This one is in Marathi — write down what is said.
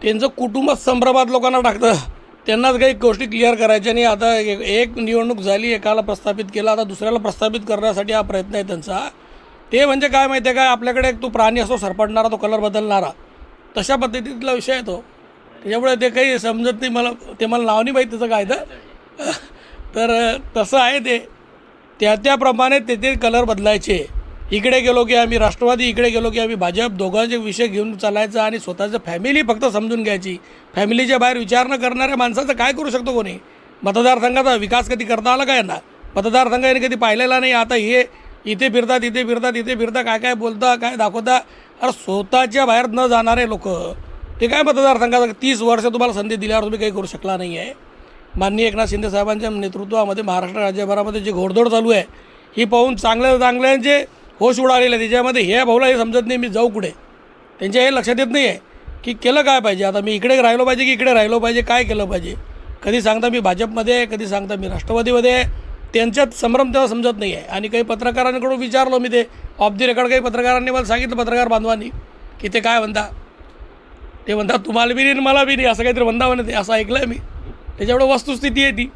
त्यांचं कुटुंब संभ्रमात लोकांना टाकतं, त्यांनाच काही गोष्टी क्लिअर करायच्या नाही. आता एक निवडणूक झाली, एकाला प्रस्थापित केलं, आता दुसऱ्याला प्रस्थापित करण्यासाठी हा प्रयत्न आहे त्यांचा. ते म्हणजे काय माहिती आहे काय, आपल्याकडे एक तो प्राणी असतो सरपडणारा, तो कलर बदलणारा, तशा पद्धतीतला विषय आहे तो. त्याच्यामुळे ते काही समजत नाही मला, ते मला नाव नाही माहीत त्याचं काय तर तसं आहे ते. त्याप्रमाणे ते कलर बदलायचे. इकडे गेलो की आम्ही राष्ट्रवादी, इकडे गेलो की आम्ही भाजप, दोघांचे विषय घेऊन चालायचं आणि स्वतःचं फॅमिली फक्त समजून घ्यायची. फॅमिलीच्या बाहेर विचार न करणाऱ्या माणसाचं काय करू शकतो कोणी? मतदारसंघाचा विकास कधी करता आला काय ना? मतदारसंघ याने कधी पाहिलेला नाही. आता हे इथे फिरतात, इथे फिरतात, इथे फिरता, काय काय बोलता, काय दाखवता. अरे स्वतःच्या बाहेर न जाणारे लोक ते काय मतदारसंघाचा 30 वर्ष तुम्हाला संधी दिल्यावर तुम्ही काही करू शकला नाही आहे. माननीय एकनाथ शिंदे साहेबांच्या नेतृत्वामध्ये महाराष्ट्र राज्यभरामध्ये जी घोडदौड चालू आहे ही पाहून चांगल्यांचे होश उडालेले आहे. त्याच्यामध्ये हे भाऊला हे समजत नाही मी जाऊ कुठे, त्यांच्या हे लक्षात येत नाही आहे की केलं काय पाहिजे. आता मी इकडे राहिलो पाहिजे की इकडे राहिलो पाहिजे, काय केलं पाहिजे. कधी सांगता मी भाजपमध्ये आहे, कधी सांगता मी राष्ट्रवादीमध्ये आहे. त्यांच्यात संभ्रम तेव्हा समजत नाही आहे. आणि काही पत्रकारांकडून विचारलो मी, ते ऑफ दी रेकॉर्ड काही पत्रकारांनी मला सांगितलं, पत्रकार बांधवांनी, की ते काय म्हणता. ते म्हणतात तुम्हाला बी नाही मला बी नाही, असं काहीतरी म्हणता म्हणते, असं ऐकलं आहे मी. त्याच्यामुळे वस्तुस्थिती आहे ती.